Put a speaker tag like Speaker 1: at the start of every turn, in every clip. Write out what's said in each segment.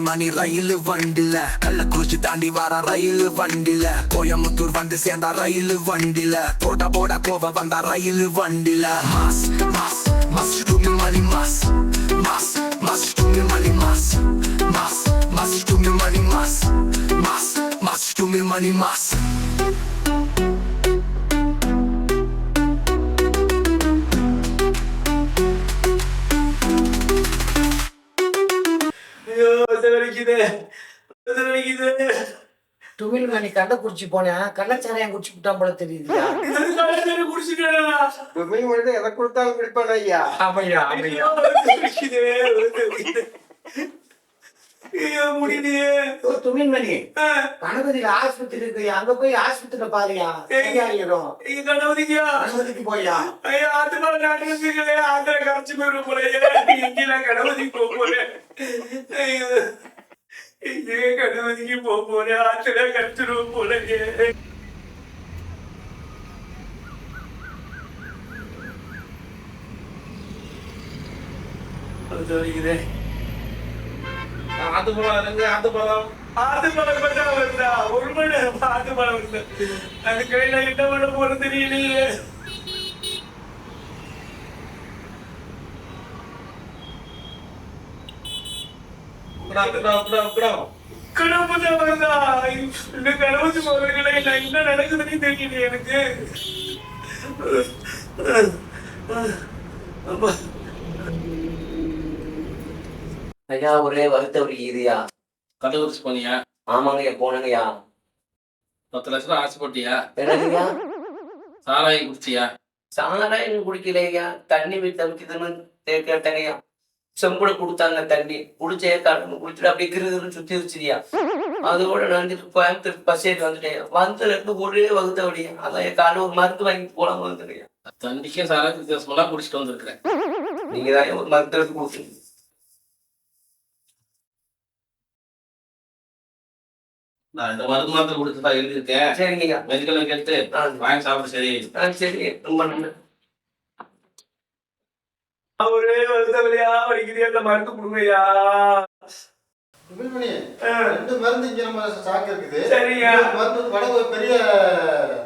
Speaker 1: மணி ரயில் வண்டில கள்ளக்குறிச்சி தாண்டி வர ரயில் வண்டில கோயம்புத்தூர் வந்து சேர்ந்தா ரயில் வண்டில போட போட கோவ வந்தா ரயில் வண்டில மாஸ் மாஸ் மாஸ் டுமி மணி மாஸ் மாஸ் மாஸ் டுமி மணி மாஸ் மாஸ் மாஸ் டுமி மணி மாஸ் மாஸ் மாஸ் டுமி மணி மாஸ்
Speaker 2: துமில் மணி கள்ளக்குறிச்சி போனேன் கள்ளச்சாரையும் குடிச்சு விட்டான் போல தெரியுதுயா.
Speaker 3: துமில் மணி எதை கொடுத்தாலும் குடிப்பான ஐயா.
Speaker 2: ஆமையா ஆமையா துமில் மணி கணபதியில ஆஸ்பத்திரி இருக்கு, அங்க போய் ஆஸ்பத்திரியில பாருயா. கணபதிக்கு போயா
Speaker 4: கணபதிக்கு போறேன் ஆத்துல கடிச்சிருவோம் போல. ஆத்துப்பழம் வருதா ஒரு மணி ஆத்துப்பழம் வருது. அது கையில என்ன பண்ண போறது தெரியலையே. கணபதி வருதா இந்த கணபதி போறதுல என்ன நடக்குதுன்னு தெரியலையே எனக்கு.
Speaker 2: ஐயா ஒரே வருத்த ஒரு இதுயா.
Speaker 5: கள்ளக்குறிச்சி போனியா?
Speaker 2: ஆமாங்கய்யா போனங்கய்யா.
Speaker 5: 10 லட்சம் ரூபா ஆசை போட்டியா?
Speaker 2: என்னங்கய்யா
Speaker 5: சாராயம் குடிச்சியா?
Speaker 2: சாராயம் குடிக்கலையா, தண்ணி தவிக்குதுன்னு கேட்டங்கய்யா. செம்புல கொடுத்தாங்க தண்ணி குடிச்சே கடமை குடிச்சிட்டு அப்படியே கிருகிருன்னு சுத்தி வச்சிருயா. அதோட நான் கோயம்புத்தூர் பஸ் ஏறி வந்துட்டேன். வந்ததுல இருந்து ஒரே வகுத்த அப்படியா. அதான் என் காலையில் ஒரு மருந்து வாங்கி போலாம வந்துருக்கேன்.
Speaker 5: தண்ணிக்கே சாராயம் வித்தியாசமெல்லாம் குடிச்சிட்டு வந்திருக்கிறேன்.
Speaker 2: நீங்க தான் ஒரு மருந்து எடுத்து கொடுத்துருங்க.
Speaker 5: நான் இந்த மருந்து மாத்திரை கொடுத்துதான் எழுதியிருக்கேன்.
Speaker 2: சரிங்கய்யா.
Speaker 5: மெடிக்கல் கேட்டு வாங்கி சாப்பிட. சரி
Speaker 2: சரி ரொம்ப நன்றி.
Speaker 4: ஒரே வருத்தவரையா வலிக்குதே, அந்த மருந்து கொடுங்கய்யா.
Speaker 3: துமில் மணி 2 மருந்து இங்க நம்ம ஸ்டாக் இருக்குது.
Speaker 4: சரியா.
Speaker 3: மருந்து வடக்கு பெரிய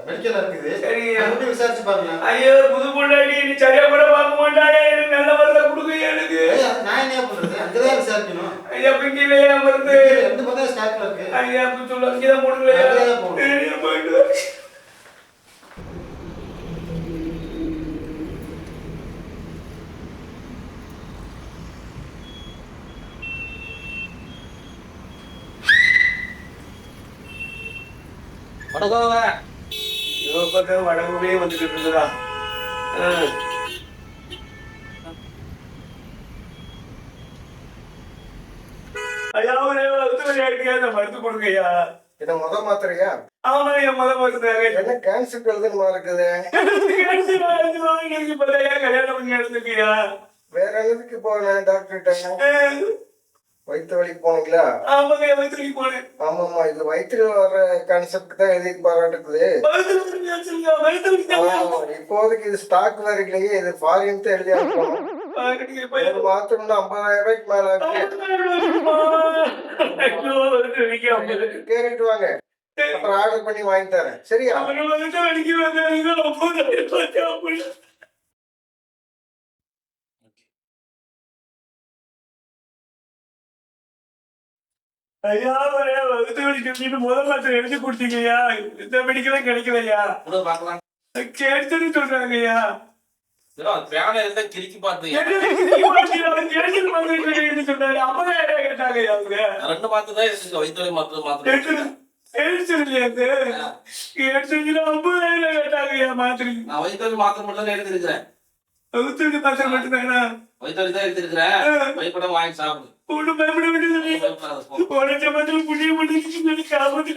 Speaker 3: மெடிக்கல் இருக்குது.
Speaker 4: சரியா.
Speaker 3: அப்படி விசாரிச்சு பாருங்க.
Speaker 4: ஐயோ புது பொண்டாடி நீ சரியா கூட பார்க்க மாட்டாயா, எனக்கு நல்ல மருந்தை கொடுங்க எனக்கு.
Speaker 3: நான் என்ன பண்றது, அங்கதான் விசாரிக்கணும்.
Speaker 4: ஐயா பிங்கிலையா மருந்து
Speaker 3: 2 மருந்து ஸ்டாக்ல இருக்கு.
Speaker 4: ஐயா சொல்லு அங்கேதான் போடுங்களையா.
Speaker 3: அங்கதான் போடணும்.
Speaker 4: சரியா போயிட்டு வடகுமே வந்துட்டு இருக்குதா. ஐயா ஒரே வருத்தவரையா இருக்கியா, அந்த மருந்து கொடுங்கய்யா.
Speaker 3: இதை மாத்திரையா?
Speaker 4: ஆமா என் மருந்து
Speaker 3: என்ன கேன்சர் எழுதுமா இருக்குது.
Speaker 4: கல்யாணம் பண்ணி எடுத்துக்கியா.
Speaker 3: வேற எதுக்கு போனேன் டாக்டர்கிட்ட? வயிற்று வலி போனீங்களா?
Speaker 4: ஆமாங்க வயிற்றுக்கு போனேன்.
Speaker 3: ஆமாமா இது வயிற்றுல வர கான்செப்ட் தான் எழுதி பாராட்டுக்குது. இப்போதைக்கு இது ஸ்டாக் வேற இல்லையே, இது ஃபாரின் தான் எழுதி அனுப்பணும். மாத்திரம் 50,000 ரூபாய்க்கு மேல கேட்டுட்டு வாங்க, அப்புறம் ஆர்டர் பண்ணி வாங்கி தரேன். சரியா? ஐயா வகுத்து வலி சொல்லிட்டு முதல் மாத்திரை எழுதி கொடுத்தீங்கய்யா. இந்த மெடிக்கலும் கிடைக்கலையா. கேட்டுன்னு சொல்றாங்கய்யா.
Speaker 5: கிரிக்கி பார்த்து
Speaker 4: சொன்னாரு 50,000 கேட்டாங்கய்யா. அவங்க
Speaker 5: 2 மாத்திரை தான் இருக்கு. வயிற்று வலி மாத்திரை
Speaker 4: மாத்திரை
Speaker 5: நான் வயிற்று வலி மாத்திரை மட்டும் தான் எடுத்திருக்கிறேன்.
Speaker 4: வகுத்து வலி மாத்திரை மட்டும் தானா?
Speaker 5: வயிற்று வலி தான் எடுத்திருக்கிறேன். பயப்படாம வாங்கி சாப்பிடு.
Speaker 4: ஒன்றும் பயப்பட வேண்டியது. புண்ணியம் பண்ணி காப்பாத்து.